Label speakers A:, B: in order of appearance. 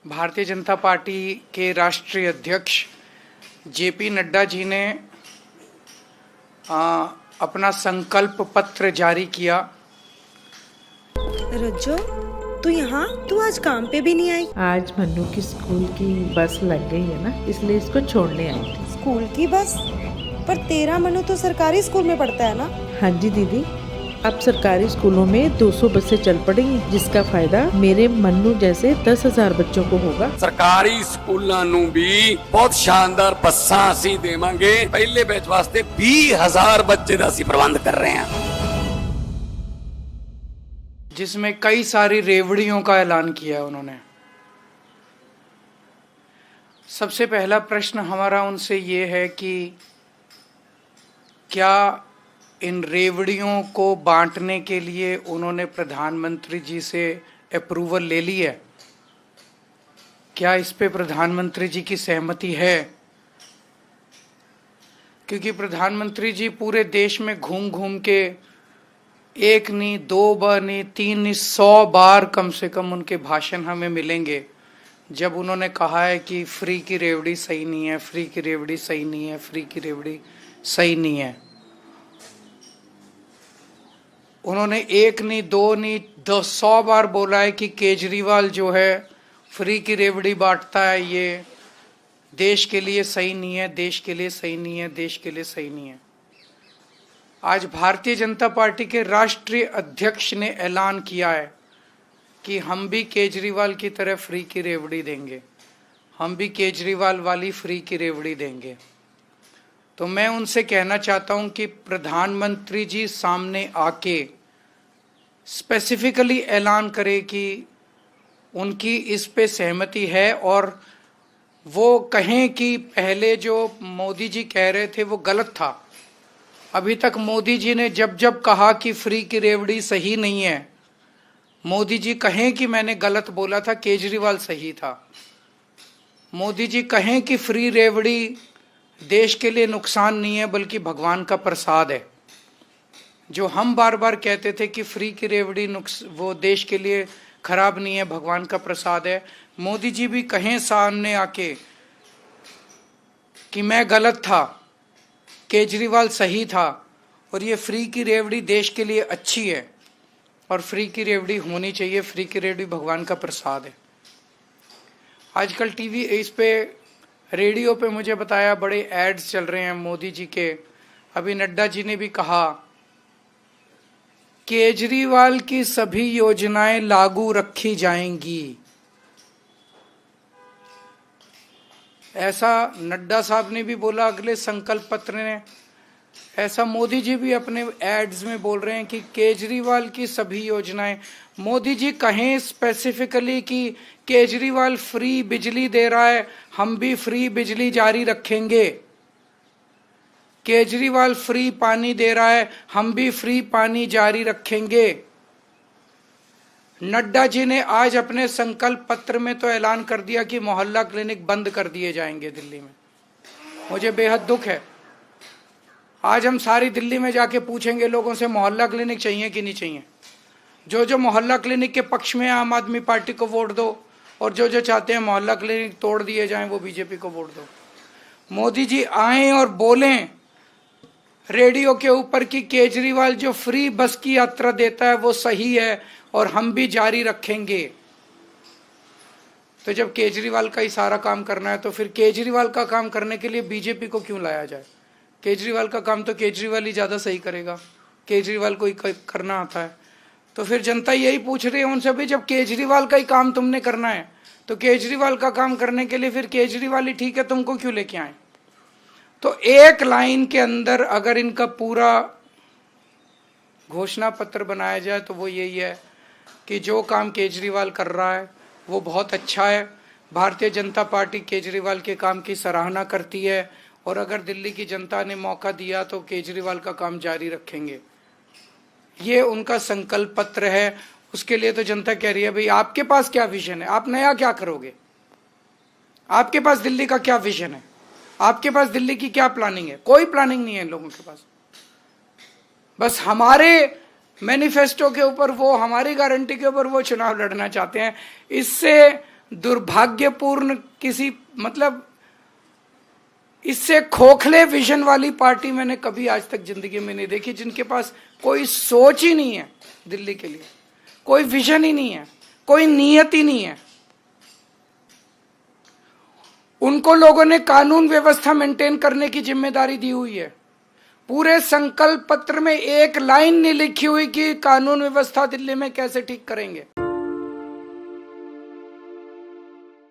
A: Bharatiya Janata party के राष्ट्रीय अध्यक्ष जेपी नड्डा जी ने अपना संकल्प पत्र जारी किया।
B: रज्जो, तू यहाँ? तू आज काम पे भी नहीं आई?
C: आज मन्नू की स्कूल की बस लग गई है ना, इसलिए इसको छोड़ने आई थी।
B: स्कूल की बस? पर तेरा मन्नू तो सरकारी स्कूल में पढ़ता है ना?
C: हाँ जी दीदी, अब सरकारी स्कूलों में 200 बसें चल पड़ेंगी, जिसका फायदा मेरे मन्नू जैसे 10,000 बच्चों को होगा।
D: सरकारी स्कूलों ਨੂੰ भी बहुत शानदार ਬੱਸਾਂ ਅਸੀਂ ਦੇਵਾਂਗੇ। पहले बैच वास्ते 20,000 बच्चे ਦਾ ਅਸੀਂ प्रबंध कर रहे हैं,
A: जिसमें कई सारी रेवड़ियों का ऐलान किया उन्होंने। सबसे पहला प्रश्न हमारा उनसे ये है कि क्या इन रेवड़ियों को बांटने के लिए उन्होंने प्रधानमंत्री जी से अप्रूवल ले ली है? क्या इस पे प्रधानमंत्री जी की सहमति है? क्योंकि प्रधानमंत्री जी पूरे देश में घूम घूम के एक नहीं, 2 बार नहीं, 3 नहीं, 100 बार कम से कम उनके भाषण हमें मिलेंगे जब उन्होंने कहा है कि फ्री की रेवड़ी सही नहीं है, फ्री की रेवड़ी सही नहीं है, फ्री की रेवड़ी सही नहीं है। उन्होंने एक नहीं, 2 नहीं, 100 बार बोला है कि केजरीवाल जो है फ्री की रेवड़ी बांटता है, ये देश के लिए सही नहीं है, देश के लिए सही नहीं है, देश के लिए सही नहीं है। आज भारतीय जनता पार्टी के राष्ट्रीय अध्यक्ष ने ऐलान किया है कि हम भी केजरीवाल की तरह फ्री की रेवड़ी देंगे, हम भी केजरीवाल वाली फ्री की रेवड़ी देंगे। तो मैं उनसे कहना चाहता हूं कि प्रधानमंत्री जी सामने आके स्पेसिफिकली ऐलान करे कि उनकी इस पे सहमति है, और वो कहें कि पहले जो मोदी जी कह रहे थे वो गलत था। अभी तक मोदी जी ने जब जब कहा कि फ्री की रेवड़ी सही नहीं है, मोदी जी कहें कि मैंने गलत बोला था, केजरीवाल सही था। मोदी जी कहें कि फ्री रेवड़ी देश के लिए नुकसान नहीं है बल्कि भगवान का प्रसाद है। जो हम बार बार कहते थे कि फ्री की रेवड़ी वो देश के लिए खराब नहीं है, भगवान का प्रसाद है, मोदी जी भी कहें सामने आके कि मैं गलत था, केजरीवाल सही था, और ये फ्री की रेवड़ी देश के लिए अच्छी है और फ्री की रेवड़ी होनी चाहिए, फ्री की रेवड़ी भगवान का प्रसाद है। आजकल टीवी इस पे रेडियो पे मुझे बताया बड़े एड्स चल रहे हैं मोदी जी के। अभी नड्डा जी ने भी कहा केजरीवाल की सभी योजनाएं लागू रखी जाएंगी। ऐसा नड्डा साहब ने भी बोला अगले संकल्प पत्र ने, ऐसा मोदी जी भी अपने एड्स में बोल रहे हैं कि केजरीवाल की सभी योजनाएं। मोदी जी कहें स्पेसिफिकली कि केजरीवाल फ्री बिजली दे रहा है, हम भी फ्री बिजली जारी रखेंगे। केजरीवाल फ्री पानी दे रहा है, हम भी फ्री पानी जारी रखेंगे। नड्डा जी ने आज अपने संकल्प पत्र में तो ऐलान कर दिया कि मोहल्ला क्लिनिक बंद कर दिए जाएंगे दिल्ली में। मुझे बेहद दुख है। आज हम सारी दिल्ली में जाके पूछेंगे लोगों से मोहल्ला क्लिनिक चाहिए कि नहीं चाहिए। जो जो मोहल्ला क्लिनिक के पक्ष में आम आदमी पार्टी को वोट दो, और जो जो चाहते हैं मोहल्ला क्लिनिक तोड़ दिए जाएं वो बीजेपी को वोट दो। मोदी जी आए और बोलें रेडियो के ऊपर कि केजरीवाल जो फ्री बस की यात्रा देता है वो सही है और हम भी जारी रखेंगे। तो जब केजरीवाल का ही सारा काम करना है तो फिर केजरीवाल का काम करने के लिए बीजेपी को क्यों लाया जाए? केजरीवाल का काम तो केजरीवाल ही ज्यादा सही करेगा, केजरीवाल को ही करना आता है। तो फिर जनता यही पूछ रही है उनसे, भी जब केजरीवाल का ही काम तुमने करना है तो केजरीवाल का काम करने के लिए फिर केजरीवाल ही ठीक है, तुमको क्यों लेके आए? तो एक लाइन के अंदर अगर इनका पूरा घोषणा पत्र बनाया जाए तो वो यही है कि जो काम केजरीवाल कर रहा है वो बहुत अच्छा है। भारतीय जनता पार्टी केजरीवाल के काम की सराहना करती है, और अगर दिल्ली की जनता ने मौका दिया तो केजरीवाल का काम जारी रखेंगे। ये उनका संकल्प पत्र है। उसके लिए तो जनता कह रही है भाई आपके पास क्या विजन है, आप नया क्या करोगे, आपके पास दिल्ली का क्या विजन है, आपके पास दिल्ली की क्या प्लानिंग है? कोई प्लानिंग नहीं है इन लोगों के पास। बस हमारे मैनिफेस्टो के ऊपर, वो हमारी गारंटी के ऊपर वो चुनाव लड़ना चाहते हैं। इससे दुर्भाग्यपूर्ण किसी मतलब इससे खोखले विजन वाली पार्टी मैंने कभी आज तक जिंदगी में नहीं देखी, जिनके पास कोई सोच ही नहीं है दिल्ली के लिए, कोई विजन ही नहीं है, कोई नीयत ही नहीं है। उनको लोगों ने कानून व्यवस्था मेंटेन करने की जिम्मेदारी दी हुई है। पूरे संकल्प पत्र में एक लाइन नहीं लिखी हुई कि कानून व्यवस्था दिल्ली में कैसे ठीक करेंगे।